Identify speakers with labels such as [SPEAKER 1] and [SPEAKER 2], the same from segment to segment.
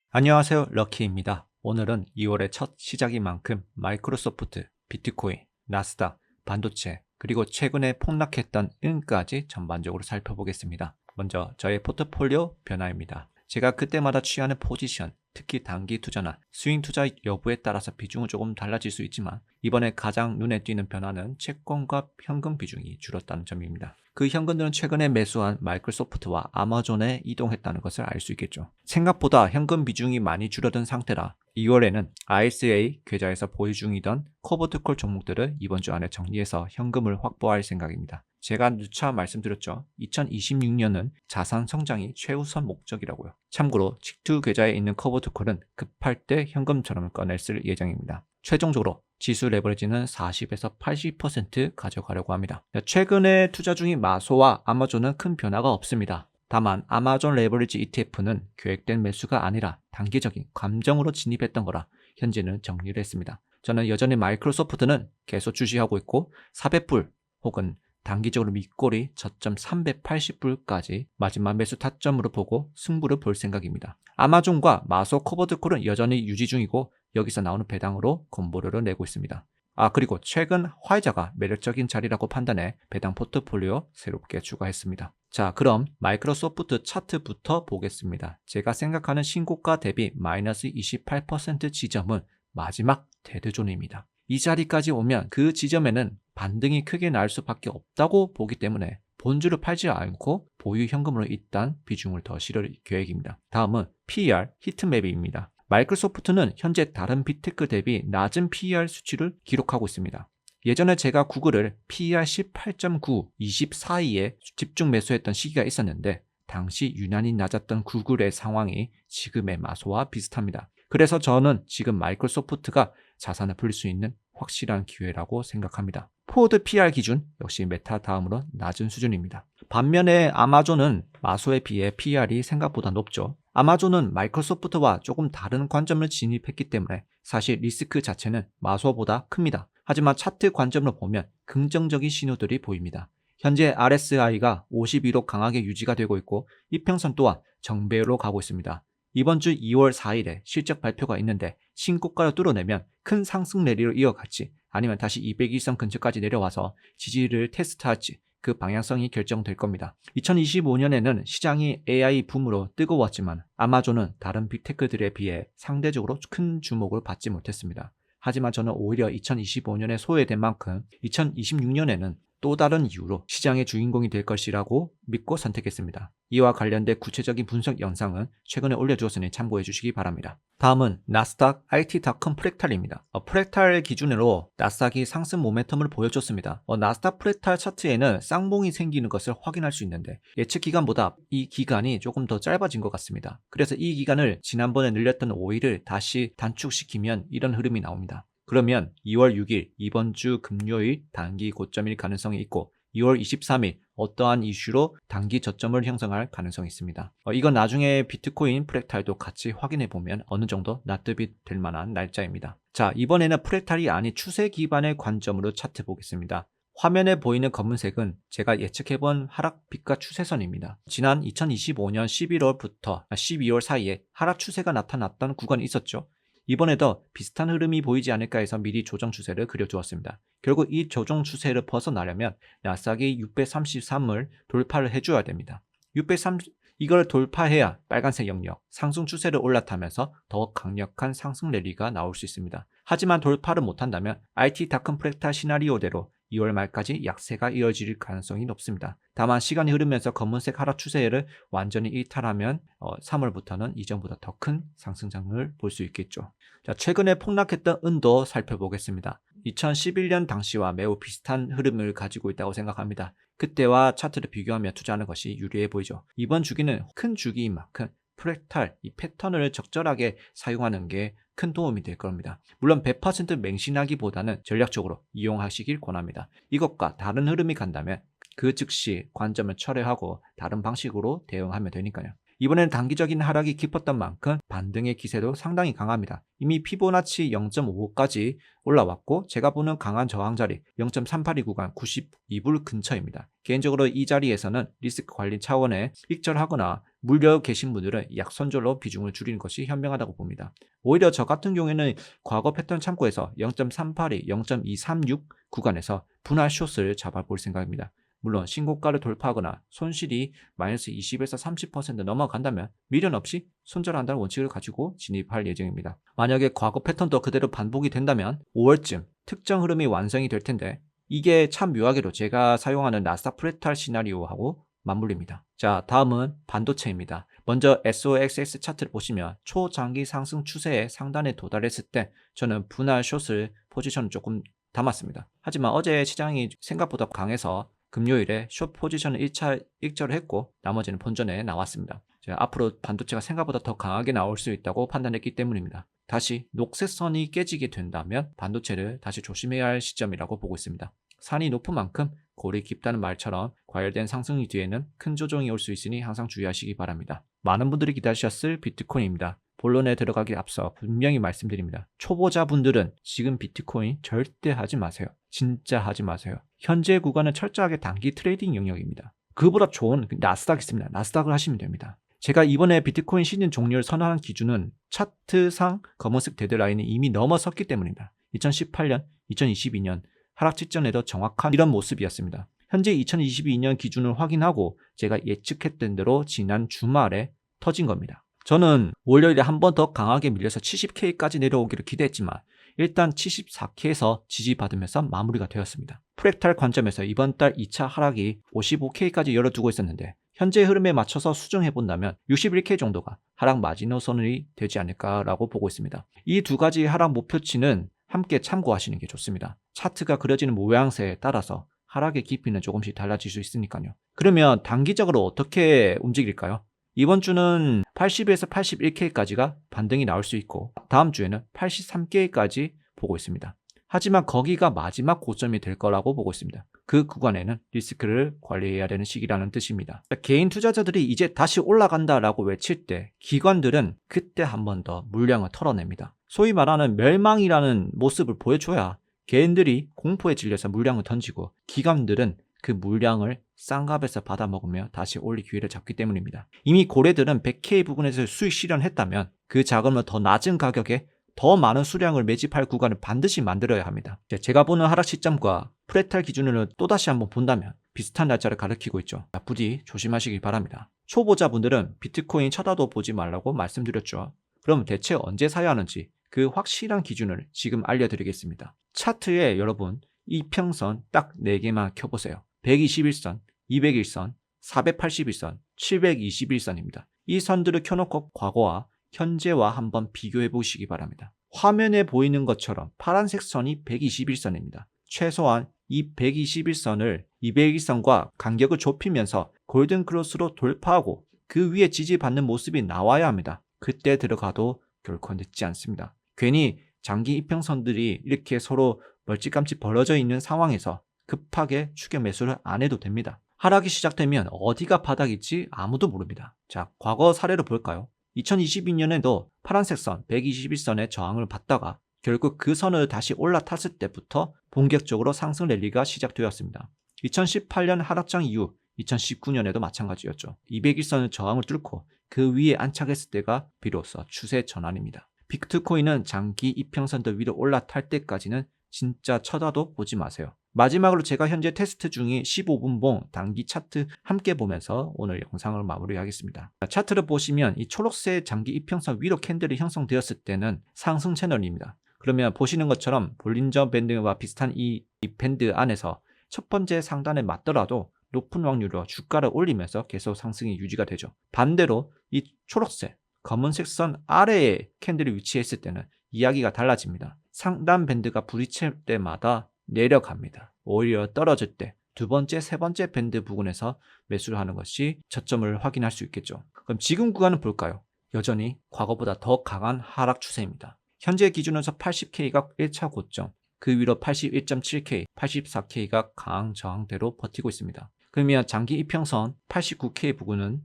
[SPEAKER 1] 안녕하세요. 럭키입니다. 오늘은 2월의 첫 시작인 만큼 마이크로소프트, 비트코인, 나스닥, 반도체, 그리고 최근에 폭락했던 은까지 전반적으로 살펴보겠습니다. 먼저 저의 포트폴리오 변화입니다. 제가 그때마다 취하는 포지션, 특히 단기 투자나 스윙 투자 여부에 따라서 비중은 조금 달라질 수 있지만 이번에 가장 눈에 띄는 변화는 채권과 현금 비중이 줄었다는 점입니다. 그 현금들은 최근에 매수한 마이크로소프트와 아마존에 이동했다는 것을 알 수 있겠죠. 생각보다 현금 비중이 많이 줄어든 상태라 2월에는 ISA 계좌에서 보유 중이던 코버트콜 종목들을 이번 주 안에 정리해서 현금을 확보할 생각입니다. 제가 누차 말씀드렸죠. 2026년은 자산 성장이 최우선 목적이라고요. 참고로 직투 계좌에 있는 커버트콜은 급할 때 현금처럼 꺼내 쓸 예정입니다. 최종적으로 지수 레버리지는 40에서 80% 가져가려고 합니다. 최근에 투자 중인 마소와 아마존은 큰 변화가 없습니다. 다만 아마존 레버리지 ETF는 계획된 매수가 아니라 단기적인 감정으로 진입했던 거라 현재는 정리를 했습니다. 저는 여전히 마이크로소프트는 계속 주시하고 있고 400불 혹은 단기적으로 윗꼬리 저점 380불까지 마지막 매수 타점으로 보고 승부를 볼 생각입니다. 아마존과 마소 코버드콜은 여전히 유지 중이고 여기서 나오는 배당으로 건보료를 내고 있습니다. 그리고 최근 화이자가 매력적인 자리라고 판단해 배당 포트폴리오 새롭게 추가했습니다. 자, 그럼 마이크로소프트 차트부터 보겠습니다. 제가 생각하는 신고가 대비 마이너스 28% 지점은 마지막 데드존입니다. 이 자리까지 오면 그 지점에는 반등이 크게 날 수밖에 없다고 보기 때문에 본주를 팔지 않고 보유 현금으로 일단 비중을 더 실을 계획입니다. 다음은 PER 히트맵입니다. 마이크로소프트는 현재 다른 빅테크 대비 낮은 PER 수치를 기록하고 있습니다. 예전에 제가 구글을 PER 18.9, 24위에 집중 매수했던 시기가 있었는데 당시 유난히 낮았던 구글의 상황이 지금의 마소와 비슷합니다. 그래서 저는 지금 마이크로소프트가 자산을 불릴 수 있는 확실한 기회라고 생각합니다. 포워드 PR 기준 역시 메타 다음으로 낮은 수준입니다. 반면에 아마존은 마소에 비해 PR이 생각보다 높죠. 아마존은 마이크로소프트와 조금 다른 관점을 진입했기 때문에 사실 리스크 자체는 마소보다 큽니다. 하지만 차트 관점으로 보면 긍정적인 신호들이 보입니다. 현재 RSI가 52로 강하게 유지가 되고 있고 이평선 또한 정배로 가고 있습니다. 이번 주 2월 4일에 실적 발표가 있는데 신고가를 뚫어내면 큰 상승 랠리를 이어갈지 아니면 다시 200일선 근처까지 내려와서 지지를 테스트할지 그 방향성이 결정될 겁니다. 2025년에는 시장이 AI 붐으로 뜨거웠지만 아마존은 다른 빅테크들에 비해 상대적으로 큰 주목을 받지 못했습니다. 하지만 저는 오히려 2025년에 소외된 만큼 2026년에는 또 다른 이유로 시장의 주인공이 될 것이라고 믿고 선택했습니다. 이와 관련된 구체적인 분석 영상은 최근에 올려주었으니 참고해 주시기 바랍니다. 다음은 나스닥 IT.com 프랙탈입니다. 프랙탈 기준으로 나스닥이 상승 모멘텀을 보여줬습니다. 나스닥 프랙탈 차트에는 쌍봉이 생기는 것을 확인할 수 있는데 예측 기간보다 이 기간이 조금 더 짧아진 것 같습니다. 그래서 이 기간을 지난번에 늘렸던 5일을 다시 단축시키면 이런 흐름이 나옵니다. 그러면 2월 6일 이번 주 금요일 단기 고점일 가능성이 있고 2월 23일 어떠한 이슈로 단기 저점을 형성할 가능성이 있습니다. 이건 나중에 비트코인 프랙탈도 같이 확인해 보면 어느 정도 납득이 될 만한 날짜입니다. 자, 이번에는 프랙탈이 아닌 추세 기반의 관점으로 차트 보겠습니다. 화면에 보이는 검은색은 제가 예측해본 하락 빛과 추세선입니다. 지난 2025년 11월부터 12월 사이에 하락 추세가 나타났던 구간이 있었죠. 이번에도 비슷한 흐름이 보이지 않을까 해서 미리 조정 추세를 그려주었습니다. 결국 이 조정 추세를 벗어나려면 나스닥이 633을 돌파를 해줘야 됩니다. 630 이걸 돌파해야 빨간색 영역 상승 추세를 올라타면서 더 강력한 상승 랠리가 나올 수 있습니다. 하지만 돌파를 못한다면 IT.com 프랙탈 시나리오대로 2월 말까지 약세가 이어질 가능성이 높습니다. 다만 시간이 흐르면서 검은색 하락 추세를 완전히 일탈하면 3월부터는 이전보다 더 큰 상승장을 볼 수 있겠죠. 자, 최근에 폭락했던 은도 살펴보겠습니다. 2011년 당시와 매우 비슷한 흐름을 가지고 있다고 생각합니다. 그때와 차트를 비교하며 투자하는 것이 유리해 보이죠. 이번 주기는 큰 주기인 만큼 프랙탈 이 패턴을 적절하게 사용하는 게 큰 도움이 될 겁니다. 물론 100% 맹신하기보다는 전략적으로 이용하시길 권합니다. 이것과 다른 흐름이 간다면 그 즉시 관점을 철회하고 다른 방식으로 대응하면 되니까요. 이번에는 단기적인 하락이 깊었던 만큼 반등의 기세도 상당히 강합니다. 이미 피보나치 0.55까지 올라왔고 제가 보는 강한 저항자리 0.382 구간 92불 근처입니다. 개인적으로 이 자리에서는 리스크 관리 차원에 익절하거나 물려 계신 분들은 약손절로 비중을 줄이는 것이 현명하다고 봅니다. 오히려 저 같은 경우에는 과거 패턴 참고해서 0.382, 0.236 구간에서 분할 숏을 잡아볼 생각입니다. 물론 신고가를 돌파하거나 손실이 마이너스 20에서 30% 넘어간다면 미련 없이 손절한다는 원칙을 가지고 진입할 예정입니다. 만약에 과거 패턴도 그대로 반복이 된다면 5월쯤 특정 흐름이 완성이 될 텐데 이게 참 묘하게도 제가 사용하는 나스닥 프레탈 시나리오하고 맞물립니다. 자, 다음은 반도체입니다. 먼저 SOXX 차트를 보시면 초장기 상승 추세의 상단에 도달했을 때 저는 분할 숏을 포지션을 조금 담았습니다. 하지만 어제 시장이 생각보다 강해서 금요일에 숏 포지션을 1차 익절을 했고 나머지는 본전에 나왔습니다. 앞으로 반도체가 생각보다 더 강하게 나올 수 있다고 판단했기 때문입니다. 다시 녹색선이 깨지게 된다면 반도체를 다시 조심해야 할 시점이라고 보고 있습니다. 산이 높은 만큼 골이 깊다는 말처럼 과열된 상승이 뒤에는 큰 조정이 올 수 있으니 항상 주의하시기 바랍니다. 많은 분들이 기다리셨을 비트코인입니다. 본론에 들어가기 앞서 분명히 말씀드립니다. 초보자분들은 지금 비트코인 절대 하지 마세요. 진짜 하지 마세요. 현재 구간은 철저하게 단기 트레이딩 영역입니다. 그보다 좋은 나스닥 있습니다. 나스닥을 하시면 됩니다. 제가 이번에 비트코인 시즌 종료를 선언한 기준은 차트상 검은색 데드라인이 이미 넘어섰기 때문입니다. 2018년, 2022년 하락 직전에도 정확한 이런 모습이었습니다. 현재 2022년 기준을 확인하고 제가 예측했던 대로 지난 주말에 터진 겁니다. 저는 월요일에 한 번 더 강하게 밀려서 70K까지 내려오기를 기대했지만 일단 74K에서 지지받으면서 마무리가 되었습니다. 프랙탈 관점에서 이번 달 2차 하락이 55K까지 열어두고 있었는데 현재 흐름에 맞춰서 수정해 본다면 61K 정도가 하락 마지노선이 되지 않을까라고 보고 있습니다. 이 두 가지 하락 목표치는 함께 참고하시는 게 좋습니다. 차트가 그려지는 모양새에 따라서 하락의 깊이는 조금씩 달라질 수 있으니까요. 그러면 단기적으로 어떻게 움직일까요? 이번 주는 80에서 81K까지가 반등이 나올 수 있고 다음 주에는 83K까지 보고 있습니다. 하지만 거기가 마지막 고점이 될 거라고 보고 있습니다. 그 구간에는 리스크를 관리해야 되는 시기라는 뜻입니다. 개인 투자자들이 이제 다시 올라간다라고 외칠 때 기관들은 그때 한 번 더 물량을 털어냅니다. 소위 말하는 멸망이라는 모습을 보여줘야 개인들이 공포에 질려서 물량을 던지고 기관들은 그 물량을 싼 값에서 받아먹으며 다시 올릴 기회를 잡기 때문입니다. 이미 고래들은 100K 부근에서 수익 실현했다면 그 자금을 더 낮은 가격에 더 많은 수량을 매집할 구간을 반드시 만들어야 합니다. 제가 보는 하락 시점과 프레탈 기준으로 또다시 한번 본다면 비슷한 날짜를 가리키고 있죠. 부디 조심하시길 바랍니다. 초보자분들은 비트코인 쳐다도 보지 말라고 말씀드렸죠. 그럼 대체 언제 사야 하는지 그 확실한 기준을 지금 알려드리겠습니다. 차트에 여러분 이평선 딱 4개만 켜보세요. 121선, 201선, 481선, 721선입니다. 이 선들을 켜놓고 과거와 현재와 한번 비교해 보시기 바랍니다. 화면에 보이는 것처럼 파란색 선이 121선입니다. 최소한 이 121선을 201선과 간격을 좁히면서 골든크로스로 돌파하고 그 위에 지지받는 모습이 나와야 합니다. 그때 들어가도 결코 늦지 않습니다. 괜히 장기 이평선들이 이렇게 서로 멀찌감치 벌어져 있는 상황에서 급하게 추격 매수를 안 해도 됩니다. 하락이 시작되면 어디가 바닥일지 아무도 모릅니다. 자, 과거 사례로 볼까요? 2022년에도 파란색 선 121선의 저항을 받다가 결국 그 선을 다시 올라탔을 때부터 본격적으로 상승 랠리가 시작되었습니다. 2018년 하락장 이후 2019년에도 마찬가지였죠. 201선의 저항을 뚫고 그 위에 안착했을 때가 비로소 추세 전환입니다. 비트코인은 장기 이평선들 위로 올라탈 때까지는 진짜 쳐다도 보지 마세요. 마지막으로 제가 현재 테스트 중인 15분봉 단기 차트 함께 보면서 오늘 영상을 마무리하겠습니다. 차트를 보시면 이 초록색 장기 이평선 위로 캔들이 형성되었을 때는 상승 채널입니다. 그러면 보시는 것처럼 볼린저 밴드와 비슷한 이 밴드 안에서 첫 번째 상단에 맞더라도 높은 확률로 주가를 올리면서 계속 상승이 유지가 되죠. 반대로 이 초록색 검은색 선 아래에 캔들이 위치했을 때는 이야기가 달라집니다. 상단 밴드가 부딪힐 때마다 내려갑니다. 오히려 떨어질 때 두 번째, 세 번째 밴드 부근에서 매수를 하는 것이 저점을 확인할 수 있겠죠. 그럼 지금 구간은 볼까요? 여전히 과거보다 더 강한 하락 추세입니다. 현재 기준에서 80K가 1차 고점, 그 위로 81.7K, 84K가 강한 저항대로 버티고 있습니다. 그러면 장기 이평선 89K 부근은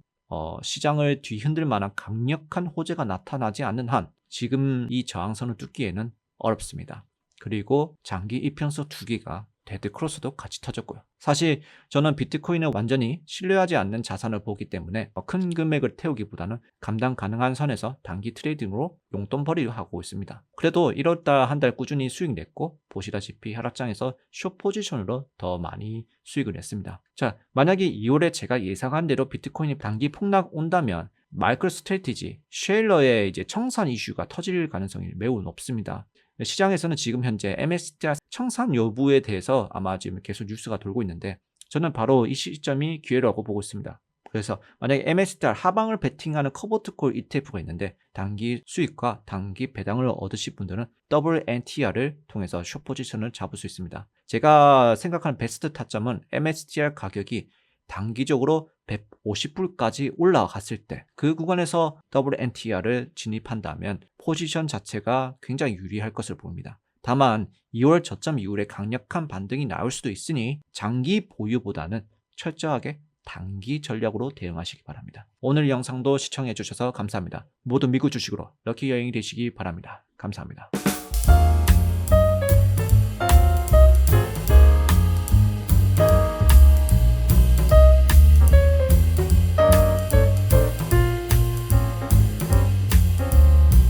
[SPEAKER 1] 시장을 뒤흔들 만한 강력한 호재가 나타나지 않는 한 지금 이 저항선을 뚫기에는 어렵습니다. 그리고 장기 이평선 2개가 데드크로스도 같이 터졌고요. 사실 저는 비트코인을 완전히 신뢰하지 않는 자산을 보기 때문에 큰 금액을 태우기보다는 감당 가능한 선에서 단기 트레이딩으로 용돈벌이를 하고 있습니다. 그래도 1월달 한 달 꾸준히 수익 냈고 보시다시피 하락장에서 숏 포지션으로 더 많이 수익을 냈습니다. 자, 만약에 2월에 제가 예상한 대로 비트코인이 단기 폭락 온다면 마이크로 스트래티지, 쉐일러의 이제 청산 이슈가 터질 가능성이 매우 높습니다. 시장에서는 지금 현재 MSTR 청산 여부에 대해서 아마 지금 계속 뉴스가 돌고 있는데 저는 바로 이 시점이 기회라고 보고 있습니다. 그래서 만약에 MSTR 하방을 베팅하는 커버트콜 ETF가 있는데 단기 수익과 단기 배당을 얻으실 분들은 더블 NTR을 통해서 숏 포지션을 잡을 수 있습니다. 제가 생각하는 베스트 타점은 MSTR 가격이 단기적으로 150불까지 올라갔을 때 그 구간에서 더블 NTR을 진입한다면 포지션 자체가 굉장히 유리할 것을 보입니다. 다만 2월 저점 이후에 강력한 반등이 나올 수도 있으니 장기 보유보다는 철저하게 단기 전략으로 대응하시기 바랍니다. 오늘 영상도 시청해 주셔서 감사합니다. 모두 미국 주식으로 럭키 여행이 되시기 바랍니다. 감사합니다.